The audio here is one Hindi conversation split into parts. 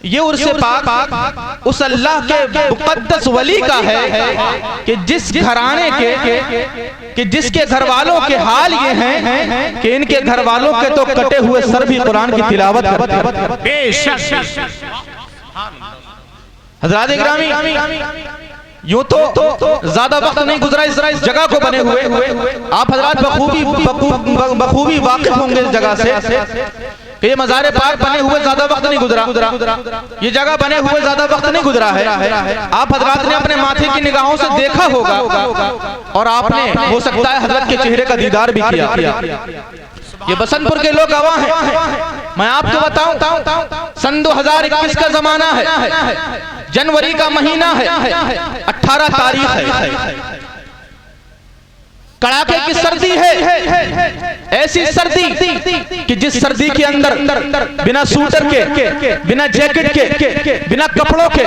ये उर्से पाक उस अल्लाह के मुक़द्दस वली का है कि जिस घराने के जिसके घर वालों के हाल ये हैं कि इनके घर वालों के तो कटे हुए सर भी कुरान की तिलावत करते हैं। बेशक हज़रात गिरामी, यूं तो ज्यादा वक्त नहीं गुजरा इस जगह को बने हुए, आप हजरात बखूबी वाकिफ होंगे इस जगह से कि ये मज़ार पाक बने हुए ज्यादा वक्त नहीं गुजरा, ये जगह बने हुए ज्यादा वक्त नहीं गुजरा है। आप हजरात ने अपने माथे की निगाहों से देखा होगा और आपने हो सकता है हजरत के चेहरे का दीदार भी किया। ये बसंतपुर के लोग गवाह हैं। मैं आपको बताऊं, सन 2021 का जमाना है, जनवरी का महीना है, 18 तारीख है, कड़ाके की सर्दी है, ऐसी सर्दी कि जिस सर्दी के अंदर बिना सूटर के, बिना जैकेट के, बिना कपड़ों के,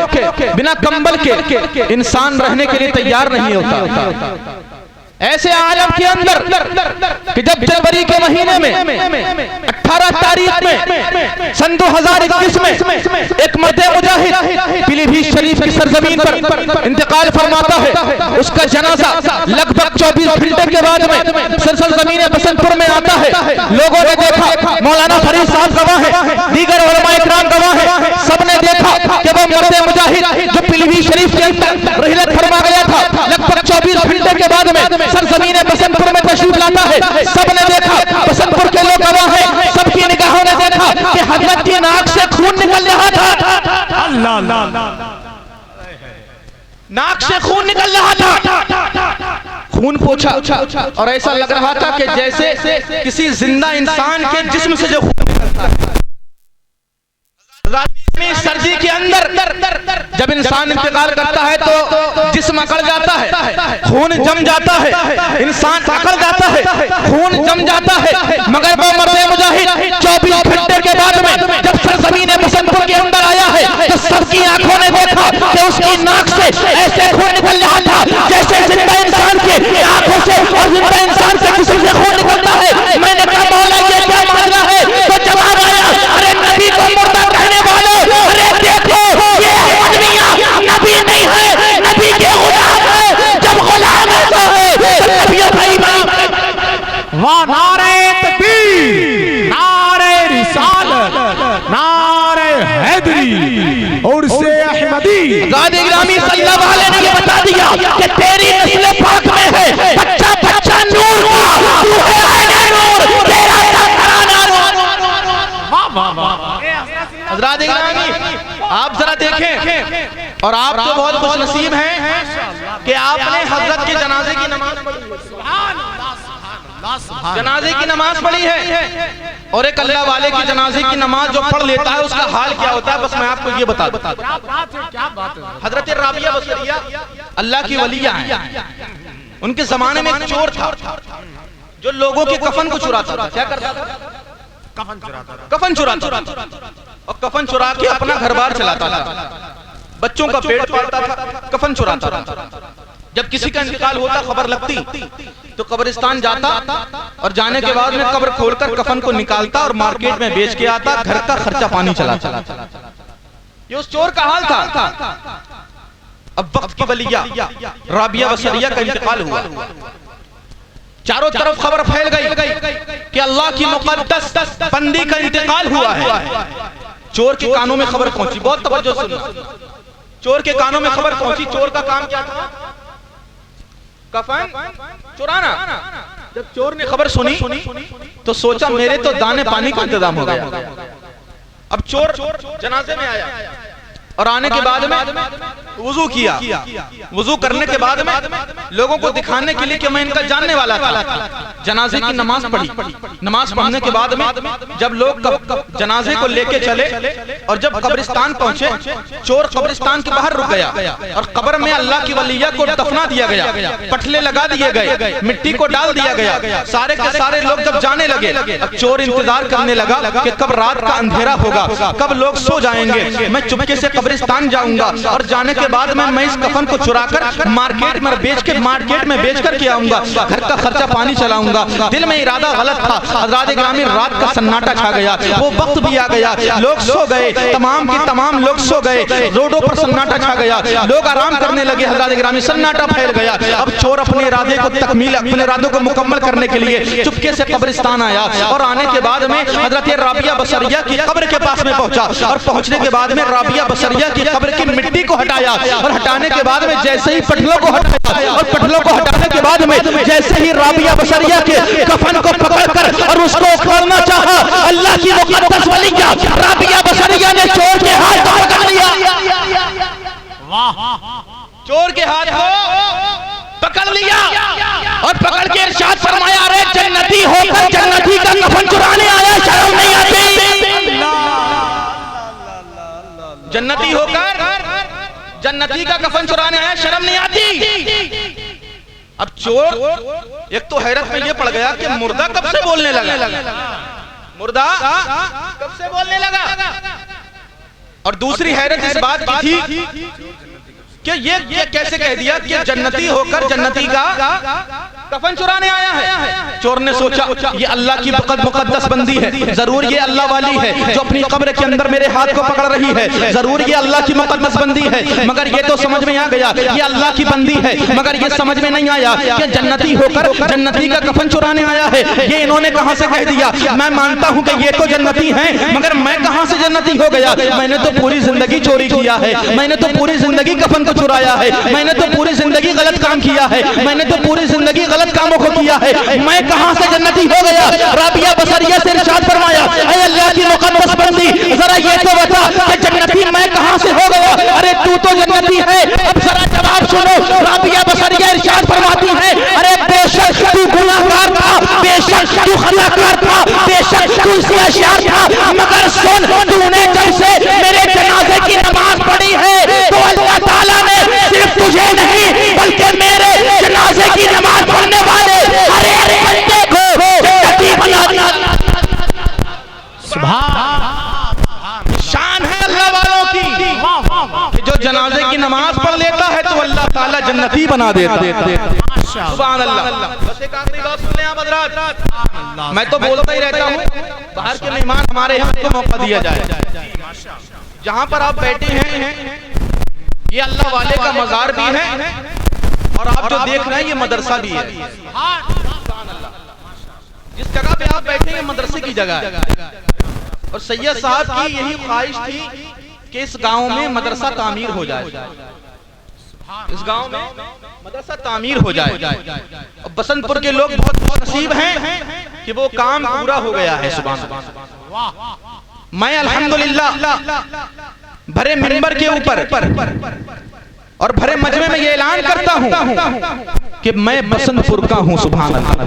बिना कंबल के इंसान रहने के लिए तैयार नहीं होता। ऐसे आलम के अंदर कि जब जनवरी के महीने में 18 तारीख में सन 2021 में एक मर्द मुजाहिद पीलीभीत शरीफ की सरजमीन पर इंतकाल फरमाता है, उसका जनाजा लगभग 24 घंटे के बाद में सरजमीन बसंतपुर में आता है। लोगों ने देखा, मौलाना फरीद साहब गवाह है, दीगर उलमा इकराम गवाह है, सबने देखा कि वो मर्द मुजाहिद जो पीलीभीत शरीफ के अंदर रिहलत फरमा गया था, लगभग 24 घंटे के बाद में सरजमीन बसंतपुर में तशरीफ लाता है। सबने देखा, बसंतपुर के लोग गवाह हैं, सबकी निगाहों ने देखा कि हजरत की नाक से खून निकल रहा था। अल्लाह, नाक से खून निकल रहा था, खून पोंछा और ऐसा लग रहा था कि जैसे किसी जिंदा इंसान के जिस्म से जो खून निकलता है। सर्दी के अंदर जब इंसान इंतकाल करता है तो जिस्म अकड़ जाता है, खून जम जाता है, इंसान अकड़ जाता है, खून जम जाता है। मगर वो मर्द मुजाहिद 24 घंटे के बाद में जब सरजमीन बसंतपुर के अंदर आया है तो सबकी आंखों ने देखा कि उसकी नाक से ऐसे खून निकल रहा था जैसे जिंदा इंसान के आंखों से और जिंदा इंसान से किसी से खून निकलता है। मैंने कहा मौला ये क्या मान रहा है? तो जवाब आया, अरे नबी को मुर्दा कहने वाले, अरे देखो ये आदमियां नबी नहीं है, नबी के गुलाम है। जब गुलाम है तो नबी भाई वाह, नारे तकबीर, नारे रिसालत, नारे हैदरी और से अहमदी। गादी गिरामी सल्लल्लाहु अलैहि ने ये बता दिया कि तेरी नस्ल पाक में है बच्चा बच्चा नूर का, तू है आईने नूर, तेरा घराना नूर। वाह वाह वाह। हज़रात गिरामी, आप जरा देखें, और आप तो बहुत खुश नसीब हैं कि आपने हजरत के जनाजे की नमाज पढ़ी, जनाजे की नमाज पढ़ी है। और एक अल्लाह वाले की जनाजे की नमाज जो पढ़ लेता है उसका हाल क्या होता है, बस मैं आपको ये बता दूं। हजरत राबिया बसरिया अल्लाह की वलिया है, उनके जमाने में एक चोर था जो लोगों के कफन को चुराता था। क्या करता था? कफन चुराता और कफन चुरा के अपना घर बार चलाता था, बच्चों का पेट पालता था, कफन चुराता था। जब किसी का इंतकाल होता, खबर लगती तो कब्रिस्तान जाता और जाने के बाद में कब्र खोलकर कफन को निकालता और मार्केट में बेच के आता, घर का खर्चा पानी चलाता। ये उस चोर का हाल था। अब वक्त की वलिया राबिया बसरिया का इंतकाल हुआ, चारों तरफ खबर फैल गई कि अल्लाह की मुक़द्दस बंदी का इंतकाल हुआ है। चोर के कानों में खबर पहुंची, बहुत तवज्जो सुनना, चोर के कानों में खबर पहुंची। चोर का काम क्या था? कफन चुराना। जब चोर ने खबर सुनी तो सोचा मेरे तो दाने पानी का इंतजाम हो गया। अब चोर जनाजे में आया और आने के बाद में वुजू किया। वुजू करने के बाद में लोगों को दिखाने के लिए कि मैं इनका जानने वाला था, जनाजे की नमाज पढ़ी। नमाज पढ़ने के बाद में जब लोग जनाजे को लेके चले और जब कब्रिस्तान पहुंचे, चोर कब्रिस्तान के बाहर रुक गया और कब्र में अल्लाह की वलिया को दफना दिया गया, पटले लगा दिए गए, मिट्टी को डाल दिया गया। सारे के सारे लोग जब जाने लगे, अब चोर इंतजार करने लगा कि कब रात का अंधेरा होगा, कब लोग सो जाएंगे, मैं चुपके से कब्रिस्तान जाऊंगा और जाने के के बाद मैं इस कफन को चुराकर मार्केट में बेच कर के आऊंगा, घर का खर्चा पानी चलाऊंगा। दिल में इरादा गलत था। हज़रात गिरामी रात का सन्नाटा छा गया, वो वक्त भी आ गया, लोग सो गए, तमाम के तमाम लोग सो गए, रोडों पर सन्नाटा छा गया, लोग आराम करने लगे। हज़रात गिरामी सन्नाटा फैल गया। अब चोर अपने इरादे को अपने इरादों को मुकम्मल करने के लिए चुपके से कब्रिस्तान आया और आने के बाद में हज़रत राबिया बसरिया की कब्र के पास में पहुंचा और पहुंचने के बाद में राबिया बसरिया की कब्र की मिट्टी को हटाया और हटाने के बाद में जैसे ही पटलों को हटाया और पटलों को हटाने के बाद में जैसे ही राबिया बसरिया के कफन को पकड़कर और उसको उखाड़ना चाहा, अल्लाह की मुक़द्दस वलिया राबिया बसरिया ने चोर के हाथ को पकड़ लिया। चोर के हाथ को पकड़ लिया और पकड़ के इरशाद फरमाया, अरे जन्नती होकर जन्नती का कफन चुराने आया, शर्म नहीं आती? जन्नती होकर जन्नती का कफन चुराने आया, शर्म नहीं आती? अब चोर एक तो हैरत में ये पड़ गया कि मुर्दा कब से बोलने लगा, मुर्दा कब से बोलने लगा। और दूसरी हैरत इस बात की थी कि ये कैसे कह दिया कि जन्नती होकर जन्नती का कफन चुराने आया है। चोर ने सोचा ये अल्लाह की मुकद्दस बंदी है, जरूर ये अल्लाह वाली है जो अपनी कब्र के अंदर मेरे हाथ को पकड़ रही है, जरूर ये अल्लाह की मुकद्दस बंदी है। मगर ये तो समझ में आ गया ये अल्लाह की बंदी है, मगर ये समझ में नहीं आया कि जन्नती होकर जन्नती का कफन चुराने आया है। ये इन्होंने कहां से कह दिया? मैं मानता हूं कि ये तो जन्नती है, मगर मैं कहां से जन्नती हो गया? मैंने तो पूरी जिंदगी चोरी किया है, मैंने तो पूरी जिंदगी कफन को चुराया है, मैंने तो पूरी जिंदगी गलत काम किया है, मैंने तो पूरी जिंदगी गलत कामों को किया है, मैं कहां से जन्नती हो गया? राबिया बसरिया से इरशाद फरमाया, ऐ अल्लाह की मुकद्दस बंदी जरा ये तो बता कि जन्नती मैं कहां से हो गया? अरे तू तो जन्नती है, अब जरा जवाब सुनो। राबिया बसरिया इरशाद फरमाती है, अरे बेशक तू गुनाहगार था, बेशक तू खताकार था, बेशक तू सियार था, मगर सुन तूने जब से मेरे जनाजे की नमाज पढ़ी है तो अल्लाह ताला ने सिर्फ तुझे नहीं बल्कि मेरे जनाजे की नमाज पढ़ने वाले हर एक बंदे को जन्नती बना दिया। शान है अल्लाह वालों की कि जो जनाजे की नमाज पढ़ लेता है तो अल्लाह ताला जन्नती बना देता है। सुभान अल्लाह। बस एक आखिरी बात सुन लें आप हज़रात, मैं तो बोलता ही रहता हूँ, बाहर के मेहमान हमारे यहाँ को मौका दिया जाए। जहाँ पर आप बैठे हैं ये अल्लाह वाले का मजार भी है और आप जो देख रहे हैं ये मदरसा भी है। जिस जगह पे आप बैठे हैं मदरसे की जगह है और सैयद साहब की यही ख्वाहिश थी कि इस गांव में मदरसा तामीर हो जाए, इस गांव में मदरसा तामीर हो जाए। और बसंतपुर के लोग बहुत नसीब हैं कि वो काम पूरा हो गया है। सुभान अल्लाह। मैं अल्हम्दुलिल्लाह भरे मिंबर के ऊपर और भरे मजमे में ये ऐलान करता हूं कि मैं बसंतपुर का हूं। सुभान अल्लाह।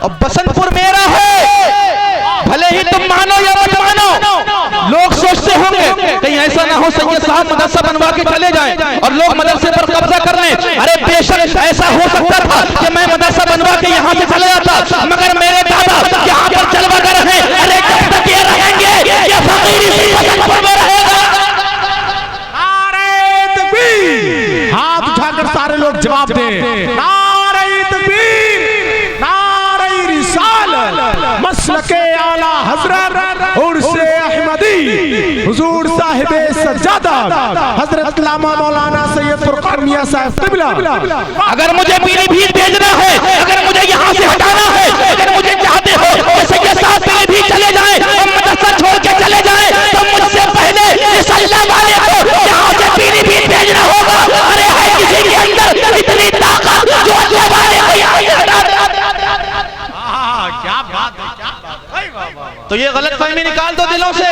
और बसंतपुर मेरा है, भले ही तुम मानो या मत मानो। लोग सोचते होंगे कहीं ऐसा ना हो सैयद साहब मदरसा बनवा के चले जाएं और लोग मदरसे पर कब्जा कर लें। अरे बेशक ऐसा हो सकता था कि मैं मदरसा बनवा के यहाँ से चले जाता, मगर मेरे दादा यहाँ पर जलवागर हैं। अरे जब तक ये रहेंगे ये फकीर इसी बसंतपुर में रहेगा। नारे तकबीर, हाथ उठाकर सारे लोग जवाब दें। नारे तकबीर, नारे रिसालत, मसलके आला हजरत उर्से अहमदी हुजूर साहिबे सज्जादा हजरत अल्लामा मौलाना सैयद फुरकान मियां साहब क़िबला। अगर मुझे पीलीभीत भेजना है, अगर मुझे यहाँ से हटाना है, अगर मुझे चाहते हो तो सैयद साहब पीलीभीत चले जाएं और मदरसा छोड़ के चले जाएं, तो मुझसे पहले इस अल्लाह वाले को यहाँ से पीलीभीत भेजना होगा। अरे है किसी के अंदर इतनी ताकत जो अल्लाह वाले को यहाँ से हटा दे। क्या बात है, क्या बात है। तो ये गलत फहमी निकाल दो दिलों से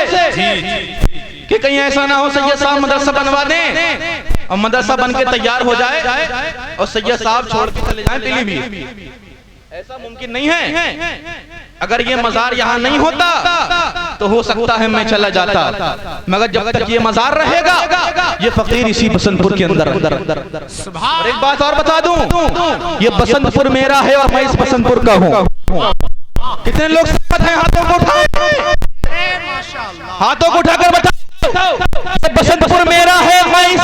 कि कहीं ऐसा ना हो सैयद साहब मदरसा बनवा दें और मदरसा बन के तैयार हो जाए और सैयद साहब छोड़ के चले जाएं पीलीभीत। ऐसा मुमकिन नहीं है। अगर ये मजार यहाँ नहीं होता तो हो सकता है मैं चला जाता, मगर जब तक ये मजार रहेगा ये फकीर इसी बसंतपुर के अंदर। और एक बात और बता दूं, ये बसंतपुर मेरा है और मैं इस बसंतपुर का हूँ। कितने लोग सहमत हैं? हाथों को उठाओ, हाथों को उठाकर बताओ। बसंतपुर मेरा है, मैं इस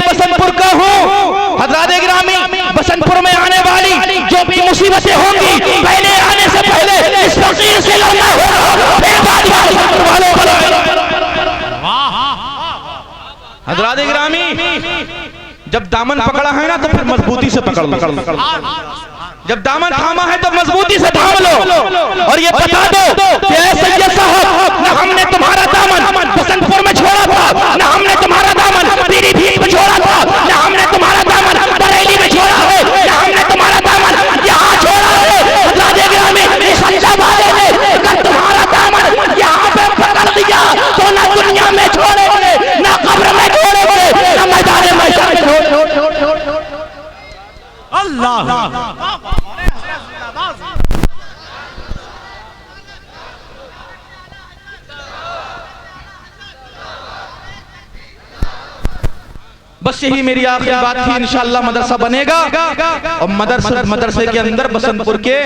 हजरात गिरामी, जब दामन पकड़ा है ना तो फिर मजबूती से पकड़ लो। जब दामन थामा है तो मजबूती से थाम लो और ये बता दो कि ऐ सैयद साहब, ना हमने तुम्हारा दामन बसंतपुर में छोड़ा था, ना हमने तुम्हारा दामन पीलीभीत में छोड़ा था, ना हमने तुम्हारा दामन बरेली में छोड़ा है, ना हमने तुम्हारा दामन यहाँ छोड़ा है। हजरात गिरामी, इस अल्लाह वाले ने अगर तुम्हारा दामन यहाँ पे पकड़ लिया तो ना दुनिया में छोड़ेंगे, ना कब्र में छोड़ेंगे, ना मैदान महशर में छोड़ेंगे। अल्लाह बस यही मेरी आखिरी बात थी। इंशाअल्लाह मदरसा बनेगा और मदरसे के अंदर बसंतपुर के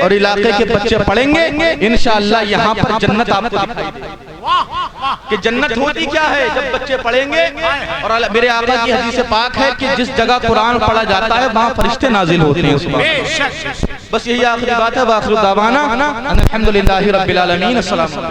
और इलाके के बच्चे पढ़ेंगे। इंशाअल्लाह यहाँ पर जन्नत आपको दिखाई देगी कि जन्नत होती क्या है जब बच्चे पढ़ेंगे। और मेरे आका की हदीस पाक है कि जिस जगह कुरान पढ़ा जाता है वहाँ फरिश्ते नाजिल होते हैं उस वक्त। बस यही आखिरी बात है। वाखिर दावाना अल्हम्दुलिल्लाहि रब्बिल आलमीन। अस्सलाम वालेकुम।